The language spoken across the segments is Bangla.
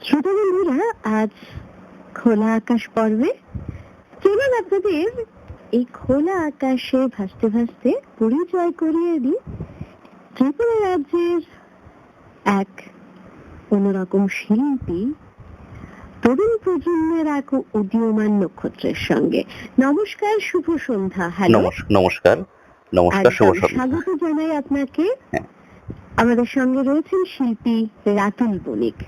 শ্রোতা বন্ধুরা, আজ খোলা আকাশ পর্বে চলুন আপনাদের এই খোলা আকাশে ভাসতে ভাসতে পরিচয় করিয়ে দিই ত্রিপুরা রাজ্যের এক অন্যরকম শিল্পী, তরুণ প্রজন্মের এক উদীয়মান নক্ষত্রের সঙ্গে। নমস্কার, শুভ সন্ধ্যা। হ্যালো, নমস্কার। শুভ সন্ধ্যা। স্বাগত জানাই আপনাকে। হ্যাঁ। আমাদের সঙ্গে রয়েছেন শিল্পী রাতুল বণিক।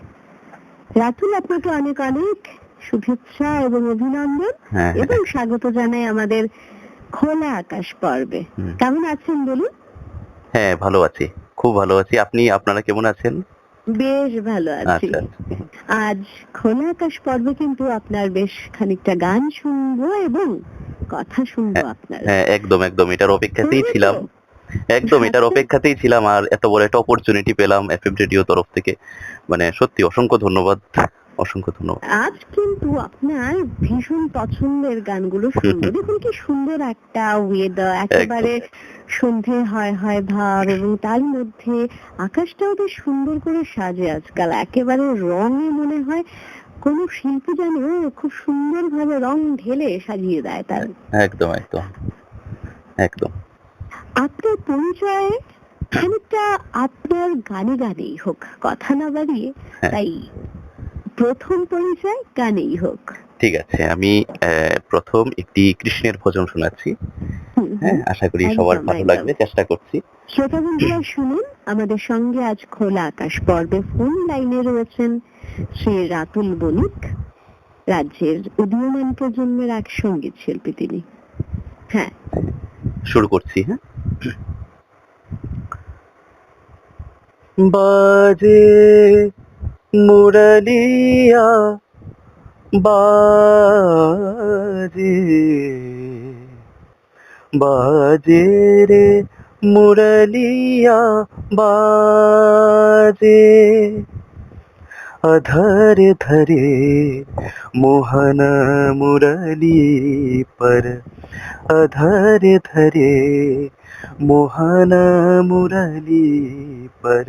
রাতুল, আপনাকে অনেক অনেক শুভেচ্ছা এবং অভিনন্দন এবং স্বাগত জানাই আমাদের খোলা আকাশ পর্বে। কেমন আছেন বলুন? হ্যাঁ, ভালো আছি, খুব ভালো আছি। আপনারা কেমন আছেন? বেশ ভালো আছি। আজ খোলা আকাশ পর্বে কিন্তু আপনার বেশ খানিকটা গান শুনবো এবং কথা শুনবো আপনার। হ্যাঁ, একদম এটার অপেক্ষাতেই ছিলাম। আর এত বড় একটা অপরচুনিটি পেলাম এফএম রেডিও তরফ থেকে, মানে সত্যি অসংখ্য ধন্যবাদ। আজ কিন্তু আপনার ভীষণ পছন্দের গানগুলো শুনবো। দেখুন কি সুন্দর একটা ওয়েদার, একেবারে সন্ধে হয় হয় ভাব, এবং তার মধ্যে আকাশটাও বেশ সুন্দর করে সাজে আজকাল। একেবারে রঙে মনে হয় কোন শিল্পী যেন খুব সুন্দর ভাবে রং ঢেলে সাজিয়ে দেয় তার। একদম। আপনার পরিচয় খানিকটা আপনার গানে গানেই হোক, কথা না বাড়িয়ে। তাই প্রথম পরিচয় গানেই হোক। ঠিক আছে, আমি প্রথম একটি কৃষ্ণের ভজন শোনাচ্ছি। হ্যাঁ, আশা করি সবার ভালো লাগবে, চেষ্টা করছি। শ্রোতা বন্ধুরা শুনুন, আমাদের সঙ্গে আজ খোলা আকাশ পর্বে ফোন লাইনে রয়েছেন শ্রী রাতুল বণিক, রাজ্যের উদীয়মান প্রজন্মের এক সঙ্গীত শিল্পী তিনি। হ্যাঁ, শুরু করছি। হ্যাঁ। বাজে মুরলিয়া বাজে রে মুরলিয়া বাজে, अधर धरे मोहन मुरली पर, अधर धरे मोहन मुरली पर,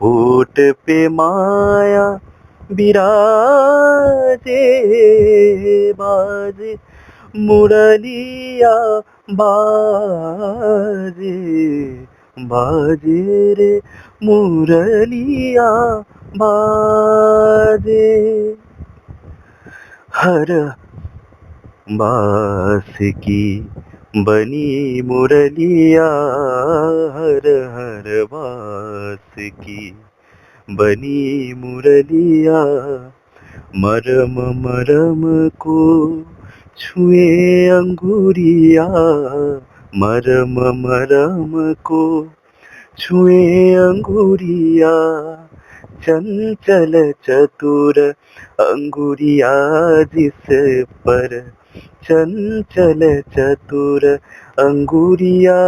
होठ पे माया बिराजे, बाजे मुरलिया बाजे, बाजे रे मुरलिया बाजे, हर बास की बनी मुरलिया, हर हर बास की बनी मुरलिया, मरम मरम को छुए अंगूरिया, मरम मरम को छुए अंगूरिया, चंचल चतुर अंगुरिया जिस पर, चंचल चतुर अंगुरिया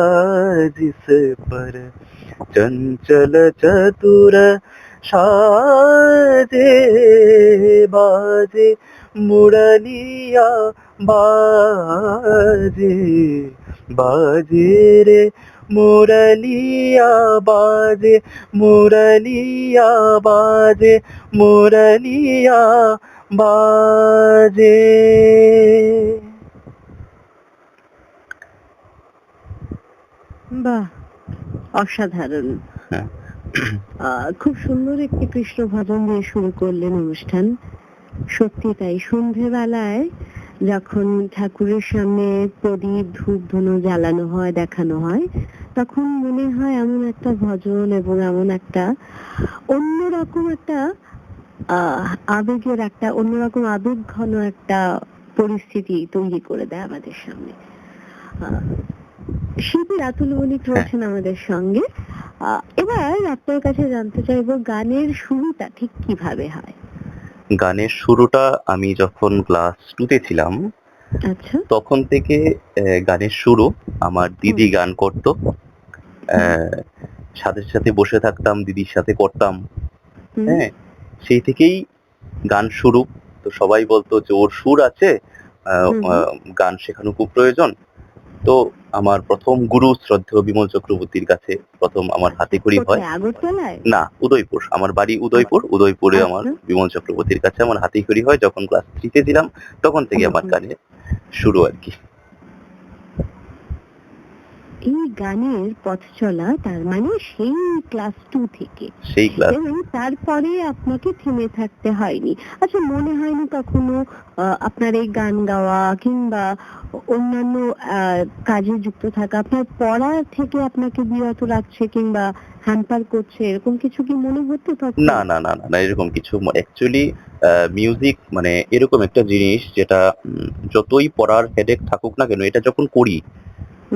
जिस पर, चंचल चतुर साजे, बाजे मुरलिया बाजे, बाजे रे मुरलिया बाजे, मुरलिया बाजे, मुरलिया बाजे। বাহ, অসাধারণ। খুব সুন্দর একটি কৃষ্ণ ভজন দিয়ে শুরু করলেন অনুষ্ঠান। সত্যি তাই, সন্ধেবেলায় যখন ঠাকুরের সামনে প্রদীপ ধূপ ধুনো জ্বালানো হয়, দেখানো হয়, তখন মনে হয় এমন একটা ভজন এবং এমন একটা অন্যরকম একটা আবেগের একটা অন্যরকম আবেগ ঘন একটা পরিস্থিতি তৈরি করে দেয় আমাদের সামনে। শিল্পী রাতুল বণিক রয়েছেন আমাদের সঙ্গে। এবার আপনার কাছে জানতে চাইবো, গানের শুরুটা ঠিক কিভাবে হয়? গানের শুরুটা আমি যখন ক্লাস 2 তে ছিলাম, আচ্ছা, তখন থেকে গানের শুরু। আমার দিদি গান করতো, সাথে সাথে বসে থাকতাম, দিদির সাথে করতাম। হ্যাঁ, সেই থেকেই গান শুরু। তো সবাই বলতো যে ওর সুর আছে, গান শেখানো খুব প্রয়োজন। তো আমার প্রথম গুরু শ্রদ্ধেয় বিমল চক্রবর্তীর কাছে প্রথম আমার হাতেখড়ি হয়। কোথায়, আগরতলায়? না, উদয়পুর। আমার বাড়ি উদয়পুর। উদয়পুরে আমার আচ্ছা। বিমল চক্রবর্তীর কাছে আমার হাতেখড়ি হয় যখন ক্লাস 3 তে ছিলাম। তখন থেকে আমার গানের শুরু আরকি। এই গানের পথ চলা তার মানে সেই ক্লাস 2 থেকে, সেই ক্লাস এবং তারপরে আপনাকে থেমে থাকতে হয়নি। আচ্ছা, মনে হয়নি কখনো আপনার এই গান গাওয়া কিংবা অন্যান্য কাজে যুক্ত থাকা আপনার পড়া থেকে আপনাকে বিরত রাখছে কিংবা হ্যাম্পার করছে, এরকম কিছু কি মনে হতো তখন? না, না, না, না, না এরকম কিছু অ্যাকচুয়ালি মিউজিক মানে এরকম একটা জিনিস যেটা যতই পড়ার হেডেক থাকুক না কেন এটা যখন করি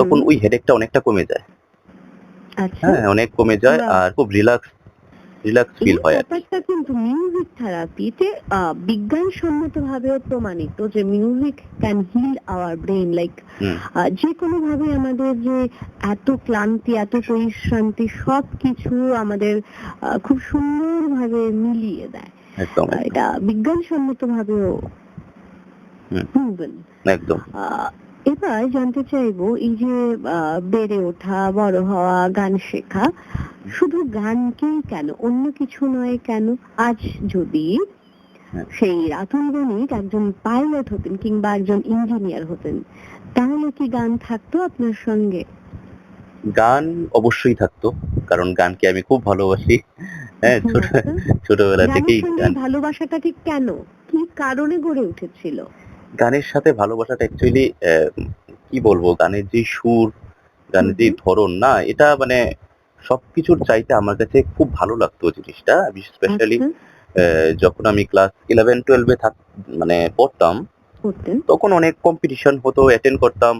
তখন ওই হেডেকটা অনেকটা কমে যায়। আচ্ছা, হ্যাঁ, অনেক কমে যায় বাহ। আর খুব রিল্যাক্স এই ফিল হয় আরকি। ব্যাপারটা কিন্তু মিউজিক থেরাপিতে বিজ্ঞানসম্মত ভাবেও প্রমাণিত যে music can hill hour brain, like হুম, যে কোনো ভাবে আমাদের যে এত ক্লান্তি, এত পরিশ্রান্তি সবকিছু আমাদের খুব সুন্দরভাবে মিলিয়ে দেয়। একদম, একদম। এটা বিজ্ঞানসম্মত ভাবেও হুম, প্রুভেন। একদম। এবার জানতে চাইবো, এই যে বেড়ে ওঠা, বড় হওয়া, গান শেখা, শুধু গানকেই কেন, অন্য কিছু নয় কেন? আজ যদি হ্যাঁ। সেই রাতুল বণিক একজন পাইলট হতেন কিংবা একজন ইঞ্জিনিয়ার হতেন, তাহলে কি গান থাকতো আপনার সঙ্গে? গান অবশ্যই থাকতো। কারণ গানকে আমি খুব ভালোবাসি। হ্যাঁ, আচ্ছা, ছোটবেলা গানের থেকেই সঙ্গে গান। এই ভালোবাসাটা ঠিক কেন, কি কারণে গড়ে উঠেছিল? গানের সাথে ভালোবাসাটা অ্যাকচুয়ালি কি বলবো? গানের যে সুর, গানের যে ধরন না এটা মানে সবকিছুর চাইতে আমার কাছে খুব ভালো লাগতো জিনিসটা। আমি স্পেশালি আচ্ছা, যখন আমি ক্লাস 11-12 এ মানে পড়তাম, করতেন। তখন অনেক কম্পিটিশন হতো, অ্যাটেন্ড করতাম।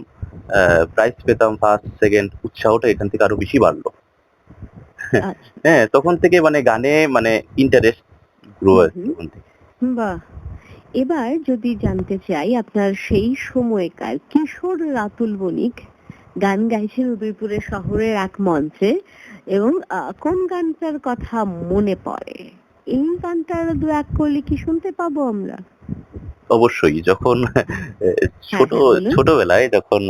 প্রাইজ পেতাম 1st, 2nd উৎসাহটা এখান থেকে আরো বেশি বাড়লো। আচ্ছা। হ্যাঁ, তখন থেকে মানে গানে মানে ইন্টারেস্ট গ্রো আরকি তখন থেকে। বাহ। এবার যদি জানতে চাই, আপনার সেই সময়কার কিশোর রাতুল বণিক গান গাইছেন উদয়পুরের শহরের এক মঞ্চে, এবং কোন গানটার কথা মনে পড়ে? এই গানটার দু এক করলে কি শুনতে পাবো আমরা? অবশ্যই যখন হ্যাঁ, হ্যাঁ, বলুন। ছোটবেলায় যখন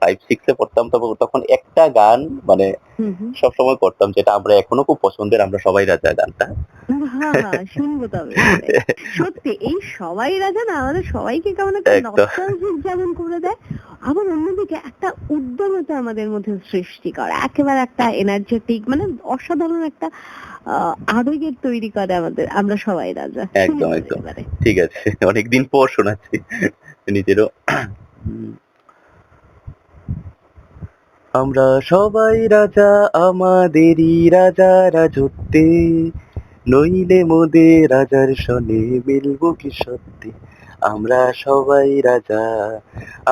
5-6 এ পড়তাম তখন একটা গান মানে হুম, হুম। সবসময় করতাম যেটা আমরা এখনো খুব পছন্দের 'আমরা সবাই রাজা' গানটা। হ্যাঁ, হ্যাঁ, শুনবো তবে এবারে। সত্যি এই সবাই রাজা না আমাদের সবাইকে কেমন একটা একদম, নস্টালজিক যেমন করে দেয়, আবার অন্যদিকে একটা উদ্যমতা আমাদের মধ্যে সৃষ্টি করে, একেবারে একটা এনার্জেটিক, মানে অসাধারণ একটা আবেগের তৈরি করে আমাদের আমরা সবাই রাজা। শুনি একদম, তবে একদম। এবারে। ঠিক আছে। অনেকদিন পর শোনাচ্ছি নিজেরও। উম আমরা সবাই রাজা আমাদেরই রাজা রাজত্বে, নইলে মোদের রাজার সনে মিলব কি সত্যি? আমরা সবাই রাজা,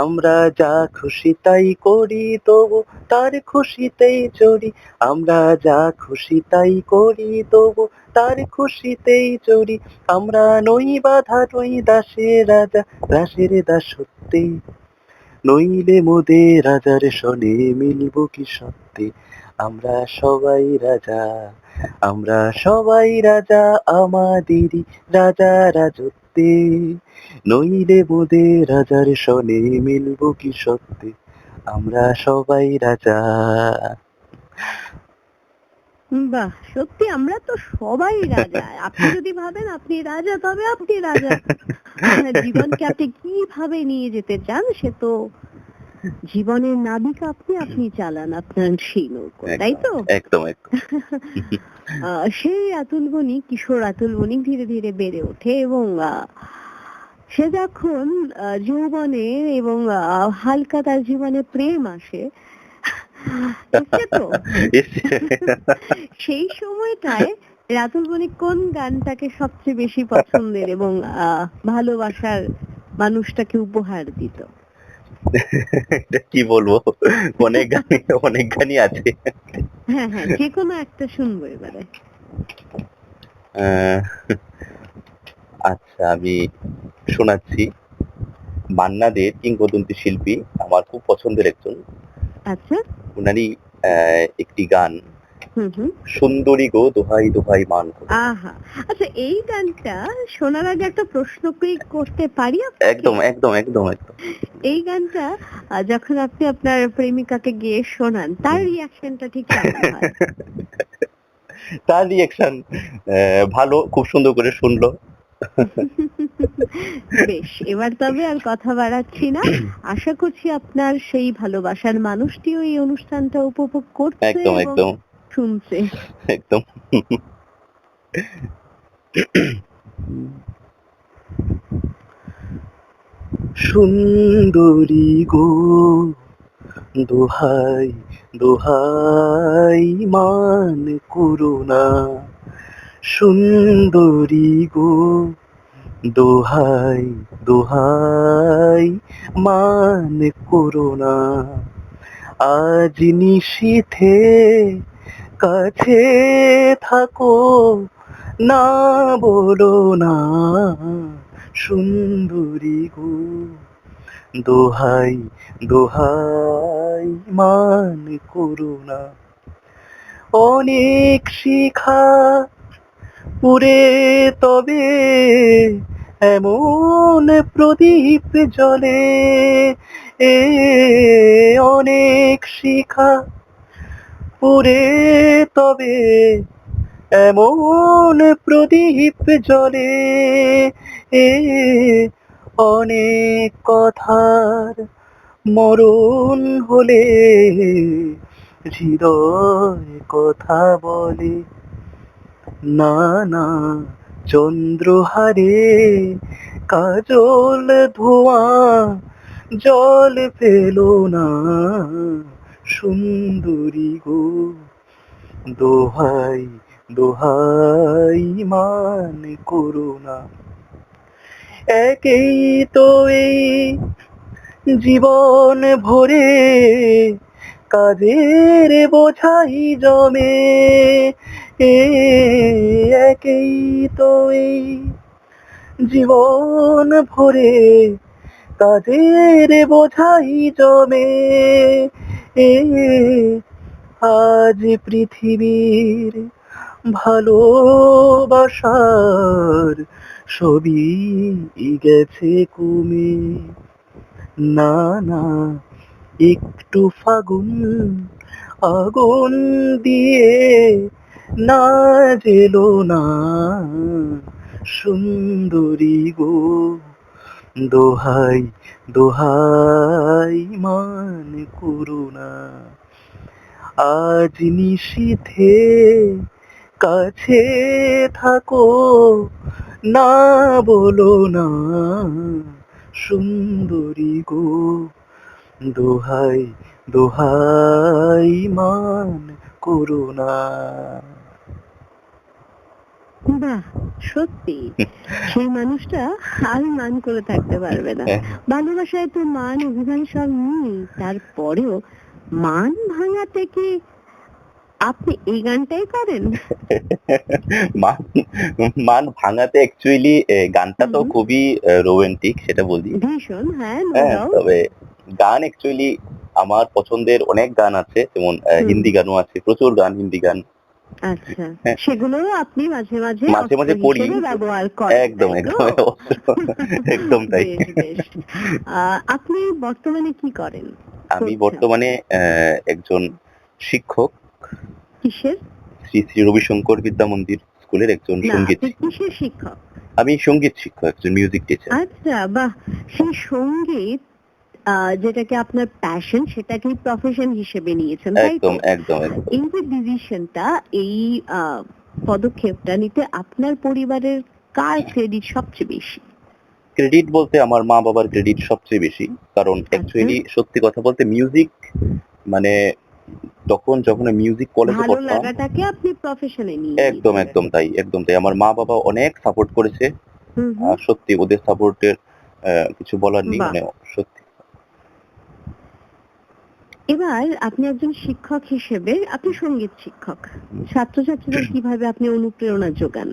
আমরা যা খুশি তাই করি তবু তার খুশিতেই চড়ি। আমরা যা খুশি তাই করি তবু তার খুশিতেই চড়ি। আমরা নই বাঁধা নই দাসের রাজা, দাসের দাসত্বে, নইলে মোদের রাজার সনে মিলব কি সত্যি? আমরা সবাই রাজা, আমরা সবাই রাজা আমাদেরই রাজা রাজত্বে, নইলে মোদের রাজার সনে মিলব কি সত্যি? আমরা সবাই রাজা। বাহ, সত্যি আমরা তো সবাই রাজা। আপনি যদি ভাবেন আপনি রাজা, তবে আপনি রাজা। আপনার জীবনকে আপনি কিভাবে নিয়ে যেতে চান সে তো জীবনের নাবিক আপনি, আপনি চালান আপনার সেই নৌকো, তাই তো? একদম, একদম। সেই আতুল বণিক, কিশোর আতুল বণিক ধীরে ধীরে বেড়ে ওঠে, এবং সে যখন যৌবনে এবং হালকা তার জীবনে প্রেম আসে, এসছে তো? সেই সময়টায় রাতুল বণিক কোন গানটাকে সবচেয়ে বেশি পছন্দের এবং ভালোবাসার মানুষটাকে উপহার দিত? এটা কি বলবো? অনেক গানই আছে। হ্যাঁ, হ্যাঁ, যে কোনো একটা শুনবো এবারে। আহ, আচ্ছা আমি শোনাচ্ছি। মান্না দে কিংবদন্তি শিল্পী, আমার খুব পছন্দের একজন। আচ্ছা। উনারই একটি গান হুম হুম। সুন্দরী গো দোহাই দোহাই মান করো। আহা! আচ্ছা, এই গানটা শোনার আগে একটা প্রশ্ন কি করতে পারি আপনাকে? একদম, একদম, একদম, একদম। এই গানটা যখন আপনি আপনার প্রেমিকাকে গেয়ে শোনান, তার হুম। রিঅ্যাকশনটা ঠিক কেমন হয়? তার রিঅ্যাকশন ভালো, খুব সুন্দর করে শুনলো। বেশ, এবার তবে আর কথা বাড়াচ্ছি না। আশা করছি আপনার সেই ভালোবাসার মানুষটিও এই অনুষ্ঠানটা উপভোগ করছে একদম, এবং একদম, শুনছে। একদম। সুন্দরী গো দোহাই দোহাই মান করো না, সুন্দরী গো দোহাই দোহাই মান করো না, আজ নিশীথে কাছে থাকো, না বলো না, সুন্দরী গো দোহাই দোহাই মান করো না, অনেক শিখা পুরে তবে এমন প্রদীপ জ্বলে, এ অনেক শিখা পুরে তবে এমন প্রদীপ জ্বলে, এ অনেক কথার মরণ হলে হৃদয় কথা বলে, না না চন্দ্রহারে কাজল ধোঁয়া জল পেলো না, সুন্দরী গো দোহাই দোহাই মান করো না, একেই তো এই জীবন ভরে কাজের বোঝাই জমে, এ একেই তো এই জীবন ভরে কাজের বোঝাই জমে, এ আজ পৃথিবীর ভালোবাসার ছবি গেছে কমে, না না একটু ফাগুন আগুন দিয়ে না জেলো না, সুন্দরী গো দোহাই দোহাই মান করো না, আজ নিশীথে কাছে থাকো, না বলো না, সুন্দরী গো দোহাই দোহাই মান করো না। বাহ! সত্যি সেই মানুষটা আর মান করে থাকতে পারবে না। ভালোবাসায় তো মান অভিমান সব নেই। তারপরেও মান ভাঙাতে কি আপনি এই গানটাই করেন? মান মান ভাঙাতে অ্যাকচুয়ালি গানটা তো হুম, খুবই রোমান্টিক সেটা বলি। ভীষণ, হ্যাঁ, নো হ্যাঁ, ডাউট। তবে গান অ্যাকচুয়ালি আমার পছন্দের অনেক গান আছে। যেমন হুম, হিন্দি গানও আছে। প্রচুর গান, হিন্দি গান। আচ্ছা। হ্যাঁ, সেগুলোও আপনি মাঝে, মাঝে মাঝে, অস্ত্র মাঝে পড়ি। হিসেবে ব্যবহার করেন, একদম, তাই তো? একদম একদম তাই। বেশ, বেশ। আ আপনি বর্তমানে কি করেন? আমি করছেন? বর্তমানে একজন শিক্ষক। কিসের? শ্রী, শ্রী রবিশঙ্কর বিদ্যা মন্দির স্কুলের একজন না, সঙ্গীত আপনি কিসের শিক্ষক? আমি সঙ্গীত শিক্ষক, একজন মিউজিক টিচার। আচ্ছা, বাহ! সেই সঙ্গীত আ যেটাকে আপনার প্যাশন সেটাকেই প্রফেশন হিসেবে নিয়েছেন, তাই তো? একদম, একদম, একদম। এই যে ডিসিশনটা, এই আ পদক্ষেপটা নিতে আপনার পরিবারের কার ক্রেডিট সবচেয়ে বেশি? ক্রেডিট বলতে আমার মা-বাবার ক্রেডিট সবচেয়ে বেশি। কারণ আচ্ছা, অ্যাকচুয়ালি সত্যি কথা বলতে মিউজিক মানে যখন মিউজিক কলেজে ভালো পড়তাম লাগাটাকে আপনি প্রফেশনে নিয়ে একদম, নিয়েছিলেন। একদম তাই, একদম তাই। আমার মা-বাবা অনেক সাপোর্ট করেছে। হুম, হুম। সত্যি ওদের সাপোর্টের কিছু বলার নেই। বাহ! মানে সত্যি। এবার আপনি একজন শিক্ষক হিসেবে আপনি সঙ্গীত শিক্ষক। ছাত্রছাত্রীদের কিভাবে আপনি অনুপ্রেরণা যোগান?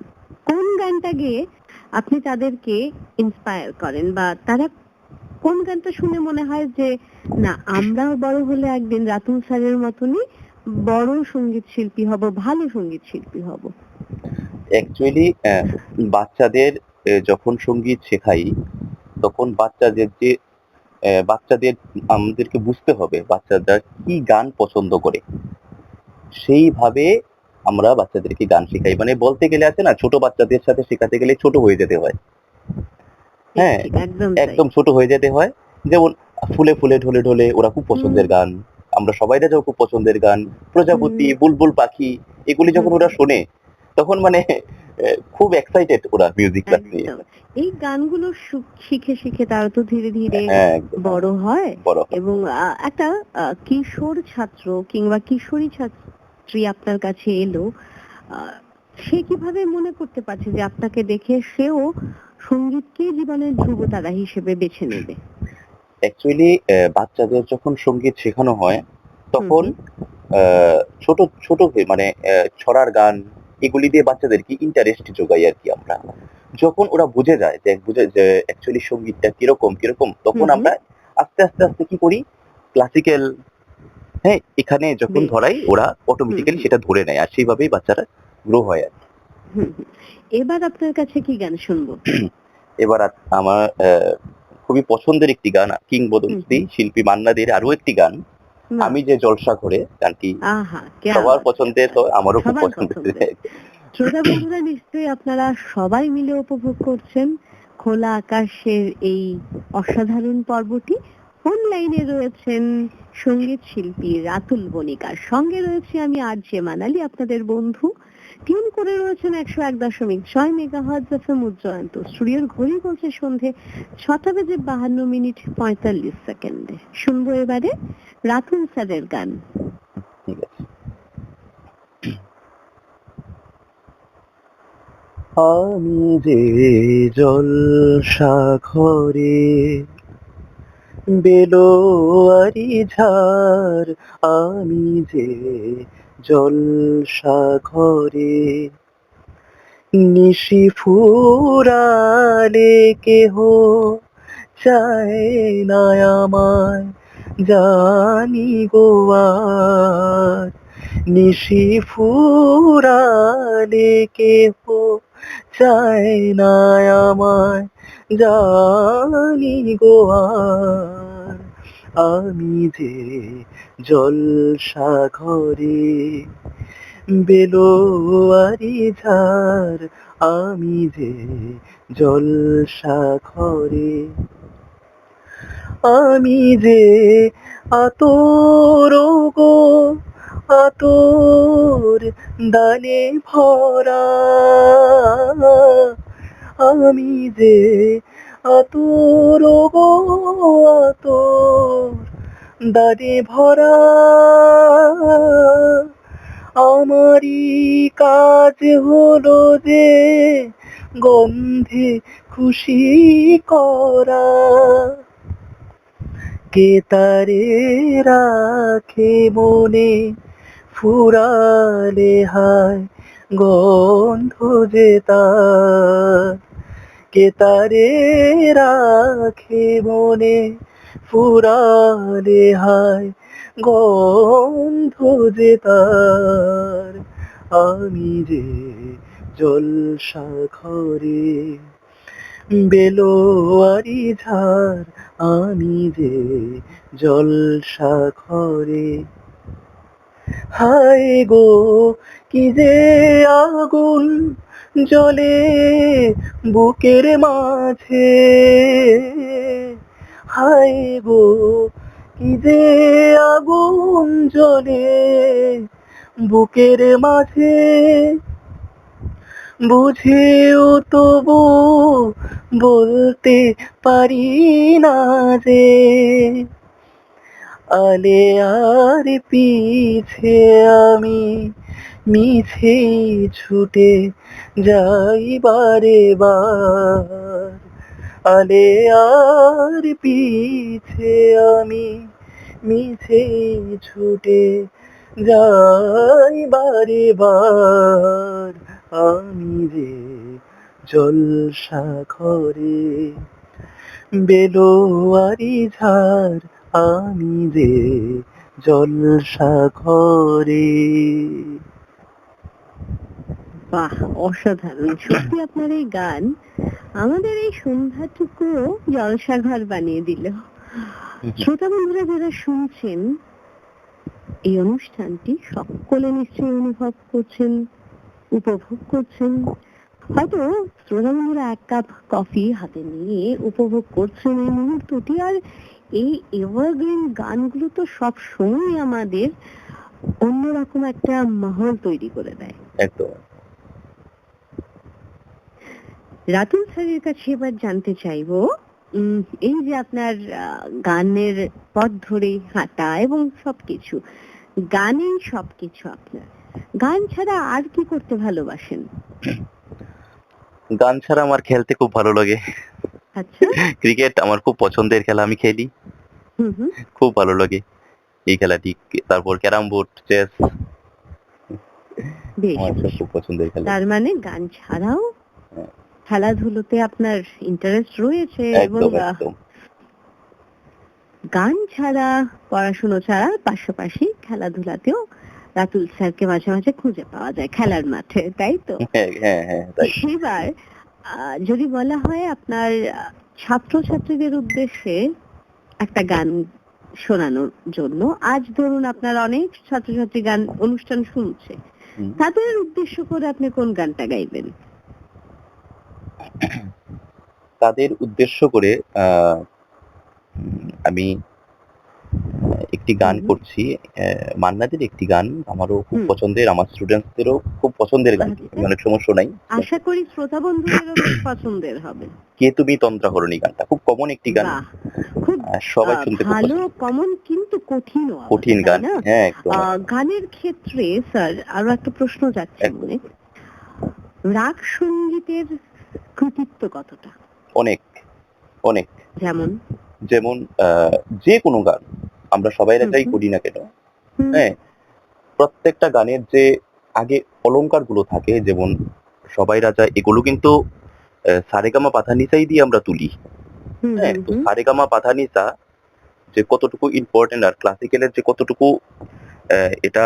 কোন গানটা গেয়ে আপনি তাদেরকে ইন্সপায়ার করেন বা তারা কোন গানটা শুনে মনে হয় যে না আমরাও বড় হলে একদিন রাতুল স্যারের মতনই বড় সঙ্গীত শিল্পী হব, ভালো সঙ্গীত শিল্পী হব? অ্যাকচুয়ালি বাচ্চাদের যখন সঙ্গীত শেখাই, তখন বাচ্চাদের আমাদেরকে বুঝতে হবে বাচ্চারা কি গান পছন্দ করে। সেইভাবে আমরা বাচ্চাদেরকে গান শেখাই। মানে বলতে গেলে আছে না, ছোট বাচ্চাদের সাথে শেখাতে গেলে ছোট হয়ে যেতে হয়। ঠিক হ্যাঁ, ঠিক, একদম তাই। একদম ছোট হয়ে যেতে হয়। যেমন ফুলে, ফুলে ঢলে, ঢলে ওরা খুব পছন্দের গান। আমরা সবাইরা যখন খুব পছন্দের গান, প্রজাপতি, হুম, বুলবুল পাখি এগুলি হুম, যখন ওরা শোনে, তখন মানে খুব এক্সাইটেড ওরা মিউজিক ক্লাস নিয়ে। একদম। এই গানগুলো শিখে শিখে তারা তো ধীরে ধীরে হ্যাঁ, একদম বড় হয় বড় হয়। এবং একটা কিশোর ছাত্র কিংবা কিশোরী ছাত্রী আপনার কাছে এলো, আহ, সে কিভাবে মনে করতে পারছে যে আপনাকে দেখে সেও সঙ্গীতকে জীবনের ধ্রুবতারা হিসেবে বেছে নেবে? অ্যাকচুয়ালি বাচ্চাদের যখন সঙ্গীত শেখানো হয়, হুম তখন হুম আ ছোট, ছোট মানে ছড়ার গান এগুলি দিয়ে বাচ্চাদেরকে ইন্টারেস্ট যোগাই আরকি আমরা। যখন ওরা বুঝে যায় যে অ্যাকচুয়ালি সঙ্গীতটা কিরকম, তখন হুম হুম আমরা আস্তে কি করি, ক্লাসিক্যাল, হ্যাঁ? এখানে যখন বেশ। ধরাই ওরা হুম অটোমেটিক্যালি হুম সেটা ধরে নেয়। আর সেইভাবেই বাচ্চারা গ্রো হয় আরকি। হুম হুম। এবার আপনার কাছে কি গান শুনবো? এবার আমার খুবই পছন্দের একটি গান, হুম কিংবদন্তি হুম। শিল্পী মান্না দের আরো একটি গান, বাহ! 'আমি যে জলসা করে' গানটি আহা! ক্যা সবার বাত! ক্যা পছন্দের, তো বাত! আমারও খুব সবার পছন্দের। পছন্দের। শ্রোতা বন্ধুরা, নিশ্চয়ই আপনারা সবাই মিলে উপভোগ করছেন খোলা আকাশের এই অসাধারণ পর্বটি। ফোন লাইনে রয়েছেন সঙ্গীত শিল্পী রাতুল বণিকার, সঙ্গে রয়েছে আমি আরজে মানালি, আপনাদের বন্ধু। টিউন করে রয়েছেন 101.6 মেগাহার্জ এফএম উজ্জয়ন্ত। স্টুডিওর ঘড়ি বলছে সন্ধে 6টা বেজে 52 মিনিট 45 সেকেন্ডে। শুনবো এবারে রাতুল স্যারের গান। ঠিক আছে। আমি যে জলসাঘরে বেলোয়ারি ঝাড়, আমি যে জলসাঘরে নিশি ফুরালে কেহ চায় না আমায়, জানি গো আর নিশি ফুরালে কেহ চায় না আমায়, জানি গো আর আমি যে জলসাঘরে বেলোয়ারি ঝাড়, আমি যে জলসাঘরে আমি যে আতর গো আতর দানে ভরা, আমি যে আতর গো আতর দানে ভরা, আমারই কাজ হলো যে গন্ধে খুশি করা, কে তারে রাখে মনে ফুরালে হায় গন্ধ যে তার, কে তারে রাখে মনে ফুরালে হায় গন্ধ যে তার, আমি যে জলসাঘরে বেলোয়ারি ঝাড়, আমি যে জলসাঘরে। হায় গো কি যে আগুন জ্বলে বুকের মাঝে, হায় গো কি যে আগুন জ্বলে বুকের মাঝে, বুঝেও তবু বলতে পারি না যে, আলে আর পিছে আমি মিছেই ছুটে যাই বারে বার, আলে আর পিছে আমি মিছেই ছুটে যাই বারে বার, আমি যে জলসাঘরে বেলোয়ারি ঝাড়, আমি যে জলসা ঘরে। বাহ, অসাধারণ! সত্যি আপনার এই গান আমাদের এই সন্ধ্যাটুকু জলসাঘর বানিয়ে দিল। শ্রোতা বন্ধুরা যারা শুনছেন এই অনুষ্ঠানটি, সকলে নিশ্চয়ই অনুভব করছেন, উপভোগ করছেন। হয়তো শ্রোতা বন্ধুরা এক কাপ কফি হাতে নিয়ে উপভোগ করছেন এই মুহূর্তটি। আর এই এভারগ্রিন গানগুলো তো সব সময় আমাদের অন্যরকম একটা মাহল তৈরি করে দেয়। একদম। রাতুল স্যারের কাছে এবার জানতে চাইবো, এই যে আপনার গানের পথ ধরে হাঁটা এবং সবকিছু, গানেই সবকিছু আপনার, গান ছাড়া আর কি করতে ভালোবাসেন? গান ছাড়া আমার খেলতে খুব ভালো লাগে। আচ্ছা। ক্রিকেট আমার খুব পছন্দের খেলা, আমি খেলি, হুম হুম। খুব ভালো লাগে এই খেলাটি। তারপর ক্যারাম বোর্ড, চেস বেশ আমার সব বেশ। খুব পছন্দের খেলা। তার মানে গান ছাড়াও হ্যাঁ, খেলাধুলোতে আপনার ইন্টারেস্ট রয়েছে। এবং একদম একদম। গান ছাড়া, পড়াশুনো ছাড়া পাশাপাশি খেলাধুলাতেও রাতুল স্যারকে মাঝে মাঝে খুঁজে পাওয়া যায় খেলার মাঠে, তাই তো? হ্যাঁ হ্যাঁ হ্যাঁ, তাই। এবার যদি বলা হয় আপনার ছাত্রছাত্রীদের উদ্দেশ্যে একটা গান শোনানোর জন্য, আজ ধরুন আপনার অনেক ছাত্রছাত্রী গান অনুষ্ঠান শুনছে, হুম। তাদের উদ্দেশ্য করে আপনি কোন গানটা গাইবেন? তাদের উদ্দেশ্য করে আমি একটি গান হুম, করছি। মান্না দের একটি গান আমারও খুব হুম। পছন্দের, আমার স্টুডেন্টসদেরও খুব পছন্দের গান। আচ্ছা। আমি অনেক সময় শোনাই। আশা করি শ্রোতা বন্ধুদেরও বেশ পছন্দের হবে। কে তুমি তন্দ্রাহরণী গানটা খুব কমন একটি গান। বাহ, খুব সবাই শুনতে খুব ভালো, পছন্দ। কমন কিন্তু কঠিনও আবার, কঠিন তাই গান, না? হ্যাঁ একদম। গানের ক্ষেত্রে স্যার আরো একটা প্রশ্ন যাচ্ছে একদম। মনে, রাগ সঙ্গীতের কৃতিত্ব কতটা? অনেক অনেক। যেমন? যেমন যে কোনো গান আমরা সবাই হুম যাই হুম, করি না কেন, হুম হ্যাঁ, প্রত্যেকটা গানের যে আগে অলংকার গুলো থাকে, যেমন সবাই রাজা, এগুলো কিন্তু সারেগামা পাধানিসাই দিয়ে আমরা তুলি। হুম হ্যাঁ, হুম তো হুম, সারেগামা পাধানিসা যে কতটুকু ইম্পর্টেন্ট আর ক্লাসিক্যালের যে কতটুকু এটা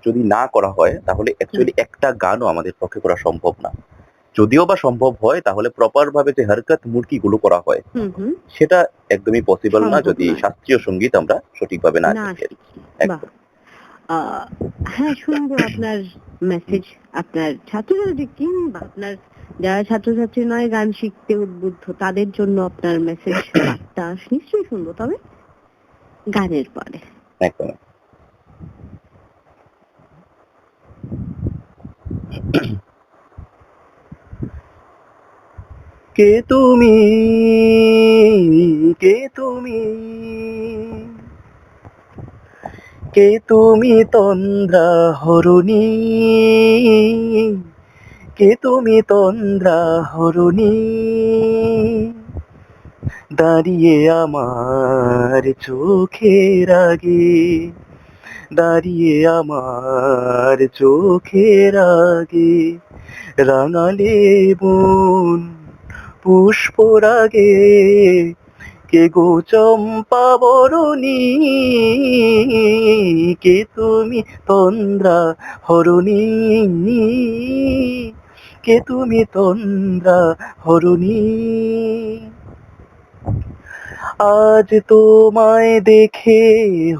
যদি না করা হয় তাহলে অ্যাকচুয়ালি একটা গানও আমাদের পক্ষে করা সম্ভব না। যদিও বা সম্ভব হয় তাহলে প্রপার ভাবে যে হরকত মুরকি গুলো করা হয় হুম হুম, সেটা একদমই পসিবল না সম্ভব যদি নয়। শাস্ত্রীয় সঙ্গীত আমরা সঠিকভাবে না না শিখি আর কি। শিখি। বাহ। একদম। হ্যাঁ, শুনবো আপনার মেসেজ, আপনার ছাত্রছাত্রী কিংবা আপনার যারা ছাত্রছাত্রী নয় গান শিখতে উদ্বুদ্ধ তাদের জন্য আপনার মেসেজ বার্তা নিশ্চয়ই শুনবো, তবে গানের পরে। একদম। কে তুমি, কে তুমি, কে তুমি তন্দ্রা হরণী, কে তুমি তন্দ্রা হরণী, দাঁড়িয়ে আমার চোখের আগে, দাঁড়িয়ে আমার চোখের আগে, রাঙালে মন পুষ্পরাগে, কে গো চম্পা বরণী, কে তুমি তন্দ্রা হরণী, কে তুমি তন্দ্রা হরণী, আজ তোমায় দেখে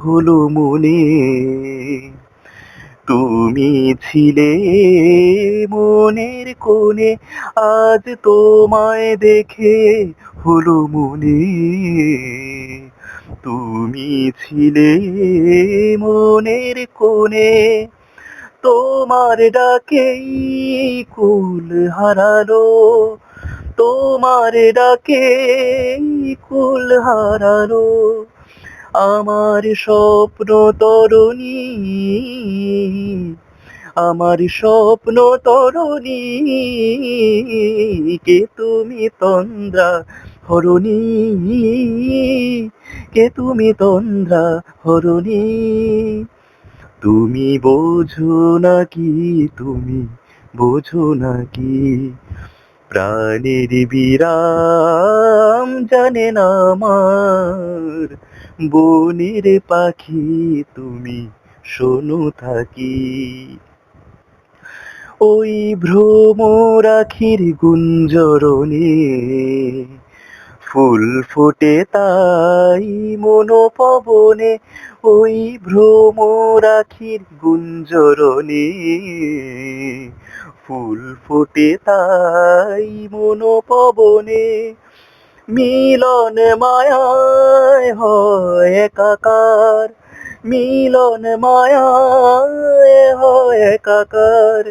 হলো মনে, তুমি ছিলে মনের কোণে, আজ তোমায় দেখে হলো মনে, তুমি ছিলে মনের কোণে, তোমার ডাকেই কুল হারালো, তোমার ডাকেই কুল হারালো, আমার স্বপ্ন তরণী, আমার স্বপ্ন তরণী, কে তুমি তন্দ্রা হরণী, কে তুমি তন্দ্রা হরণী, তুমি বোঝো নাকি, তুমি বোঝো নাকি, প্রাণের বিরাম জানে না আমার, বনের পাখি তুমি শোনো থাকি, ওই ভ্রমরাখির গুঞ্জরণে ফুল ফোটে তাই মনোপবনে, ওই ভ্রমরাখির গুঞ্জরণে ফুল ফোটে তাই মনোপবনে, মিলন মায়ায় হয় একাকার, মিলন মায়ায় হয় একাকার,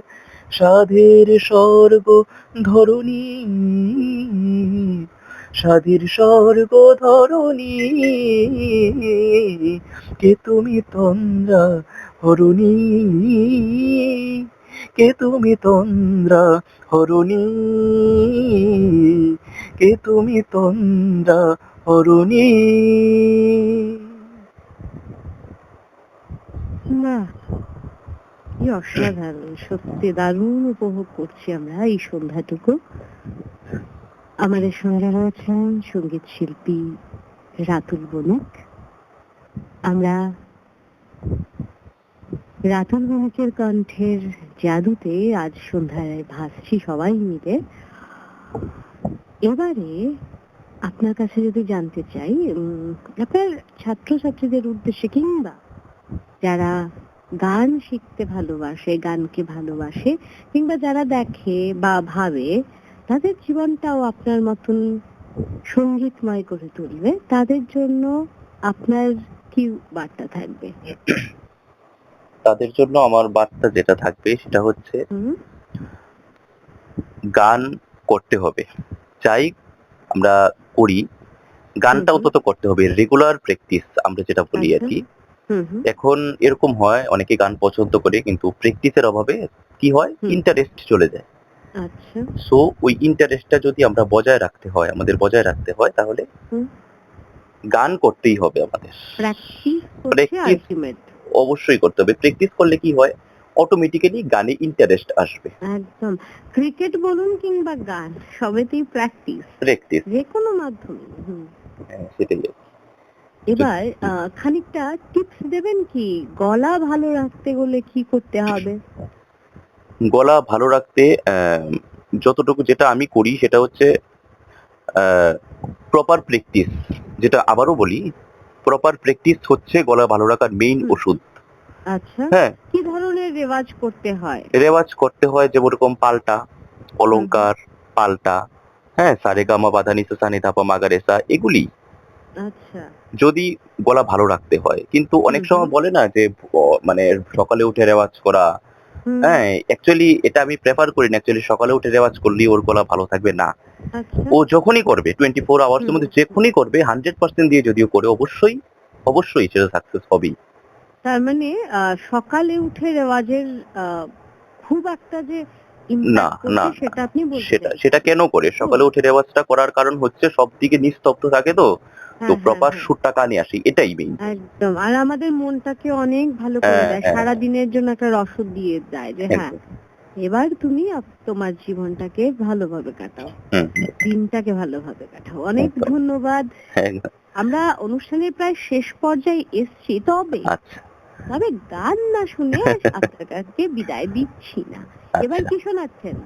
সাধের স্বর্গ ধরণী, সাধের স্বর্গ ধরণী, কে তুমি তন্দ্রা হরণী, কে তুমি তন্দ্রা হরণী, কে তুমি তন্দ্রা হরণী। বাহ, কি অসাধারণ! সত্যি দারুণ উপভোগ করছি আমরা এই সন্ধ্যাটুকু। আমাদের সঙ্গে রয়েছেন সঙ্গীত শিল্পী রাতুল বণিক। আমরা রাতুল বণিকের কণ্ঠের জাদুতে আজ সন্ধ্যায় ভাসছি সবাই মিলে। এবারে আপনার কাছে যদি জানতে চাই, আপনার ছাত্রছাত্রীদের উদ্দেশ্যে কিংবা যারা গান শিখতে ভালোবাসে, গানকে ভালোবাসে, কিংবা যারা দেখে বা ভাবে তাদের জীবনটাও আপনার মতন সঙ্গীতময় করে তুলবে, তাদের জন্য আপনার কি বার্তা থাকবে? তাদের জন্য আমার বার্তা যেটা থাকবে সেটা হচ্ছে গান করতে হবে, যাই আমরা করি গানটা অন্তত করতে হবে, রেগুলার প্র্যাকটিস আমরা যেটা বলি আর কি। এখন এরকম হয় অনেকে গান পছন্দ করে কিন্তু প্র্যাকটিসের অভাবে কি হয়, ইন্টারেস্ট চলে যায়। আচ্ছা, সো ওই ইন্টারেস্টটা যদি আমরা বজায় রাখতে হয়, আমাদের বজায় রাখতে হয়, তাহলে গান করতেই হবে আমাদের। প্র্যাকটিস অবশ্যই করতে হবে। প্র্যাকটিস করলে কি হয়, অটোমেটিক্যালি গানে ইন্টারেস্ট আসবে। একদম। ক্রিকেট বলুন কিংবা গান, সবেতেই প্র্যাকটিস, যে কোনো মাধ্যমে। সেটাই। এবার খানিকটা টিপস দেবেন কি, গলা ভালো রাখতে হলে কি করতে হবে? গলা ভালো রাখতে যতটুকু যেটা আমি করি সেটা হচ্ছে প্রপার প্র্যাকটিস। যেটা আবারও বলি, প্রপার প্র্যাকটিস হচ্ছে গলা ভালো রাখার মেইন ওষুধ। আচ্ছা, হ্যাঁ, কি ধরনের রেওয়াজ করতে হয়? রেওয়াজ করতে হয় যেরকম পাল্টা, অলংকার, পাল্টা, হ্যাঁ, সারেগামা পাধানিসা সা নি ধা পা মা গা রে সা, এগুলি আচ্ছা, যদি গলা ভালো রাখতে হয়। কিন্তু অনেক সময় বলে না যে মানে সকালে উঠে রেওয়াজ করা, হ্যাঁ, অ্যাকচুয়ালি এটা আমি প্রেফার করি না। অ্যাকচুয়ালি সকালে উঠে রেওয়াজ করলেই ওর গলা ভালো থাকবে না। আচ্ছা, ও যখনই করবে 24 আওয়ার্স এর মধ্যে যখনই করবে 100% দিয়ে যদিও করে, অবশ্যই অবশ্যই সেটা সাকসেস হবেই। তার মানে সকালে উঠে রেওয়াজের খুব একটা যে না, ইমপ্যাক্ট না, করছে সেটা আপনি বলতে সেটা চাইছেন। সেটা কেন করে? সকালে উঠে রেওয়াজটা করার কারণ হচ্ছে সবদিকে নিস্তব্ধ থাকে তো প্রপার সুরটা কানে আসে, এটাই মেইন। একদম। আর আমাদের মনটাকে অনেক ভালো করে দেয়, সারা দিনের জন্য একটা রসদ দিয়ে দেয় যে হ্যাঁ, এবার তুমি তোমার জীবনটাকে ভালোভাবে কাটাও, দিনটাকে ভালোভাবে কাটাও। অনেক ধন্যবাদ। আমরা অনুষ্ঠানের প্রায় শেষ পর্যায়ে এসছি, তবে তবে গান না শুনে আপনার কাছে বিদায় দিচ্ছি না। এবার কি শোনাচ্ছেন?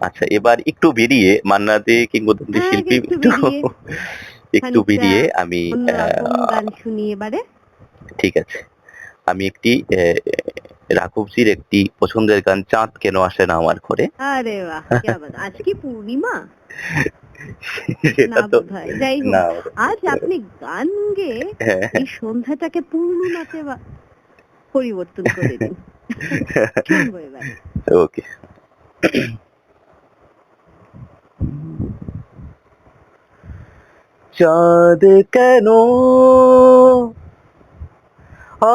আচ্ছা, এবার একটু বেরিয়ে মান্না দে কিংবদন্তি শিল্পী একটু বেরিয়ে আমি অন্যরকম গান শুনি এবারে। ঠিক আছে, আমি একটি রাঘবজির একটি পছন্দের গান, চাঁদ কেন আসে না আমার ঘরে। আরে বাহ, কি আবার আজ কি পূর্ণিমা? সেটা তো যাই হোক, না, আজ আপনি গান গেয়ে এই সন্ধ্যাটাকে পূর্ণিমাতে পরিবর্তন করে দিন। শুনবো এবারে। ওকে। চাঁদ কেন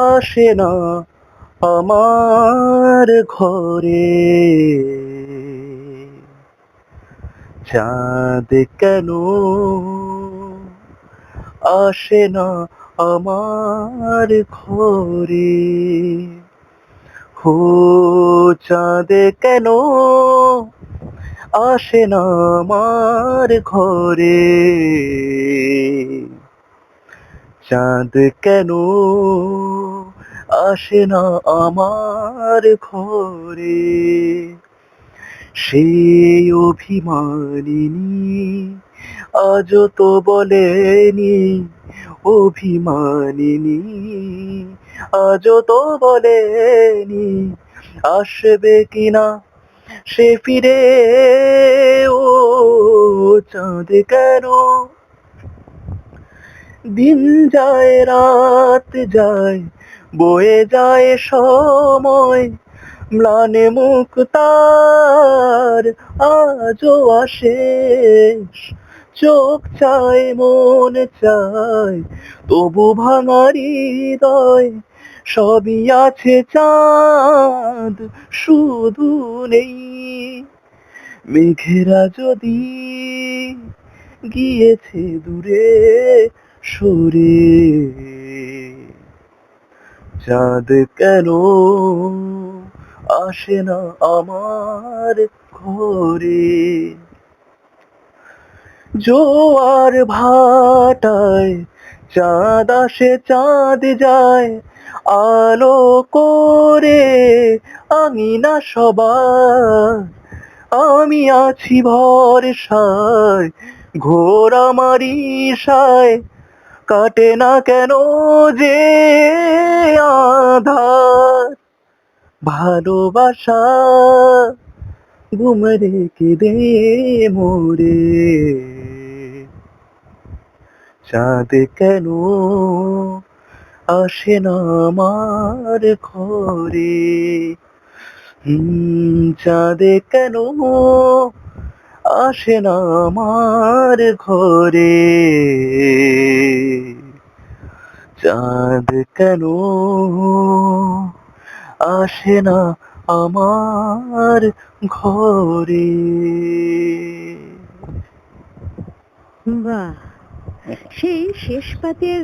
আসে না আমার ঘরে, চাঁদ কেন আসে না আমার ঘরে, হো চাঁদ কেন আসে না আমার ঘরে, চাঁদ কেন আসে না আমার ঘরে, সেই অভিমানিনী আজও তো বলেনি, অভিমানিনী আজও তো বলেনি আসবে কিনা সে ফিরে। ও চাঁদ কেন, দিন যায় রাত যায় বয়ে যায় সময়, ম্লানে মুখ তার আজও আসে, চোখ চায় মন চায় তবু ভাঙা হৃদয়, সবই আছে চাঁদ শুধু নেই মেঘেরা যদি গিয়েছে দূরে সরে। চাঁদ কেন আসে না আমার ঘরে, জোয়ার ভাটায় চাঁদ আসে চাঁদ যায়, আলো করে আঙিনা সবার, আমি আছি ভরসায় ঘোর আমার ইশায়, কাটে না কেন যে আধার, ভালোবাসা ঘুম রেখে দে মোরে। চাঁদ কেন আসে না আমার ঘরে, চাঁদ কেন আসে না আমার ঘরে, চাঁদ কেন আসে না আমার ঘরে। বাহ, সেই শেষ পাতের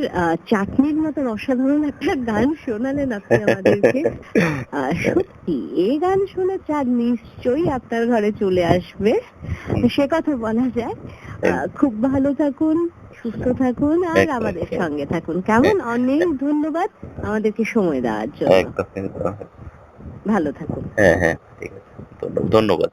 চাটনির মতন অসাধারণ একটা গান শোনালেন আপনি আমাদেরকে। সত্যি এই গান শুনে চাঁদ নিশ্চয়ই আপনার ঘরে চলে আসবে, সে কথা বলা যায়। খুব ভালো থাকুন, সুস্থ থাকুন, আর একদম, আমাদের একদম। সঙ্গে থাকুন, কেমন? অনেক ধন্যবাদ আমাদেরকে সময় দেওয়ার জন্য। একদম, একদম। ভালো থাকুন। হ্যাঁ, হ্যাঁ, ঠিক আছে। ধন্যবাদ।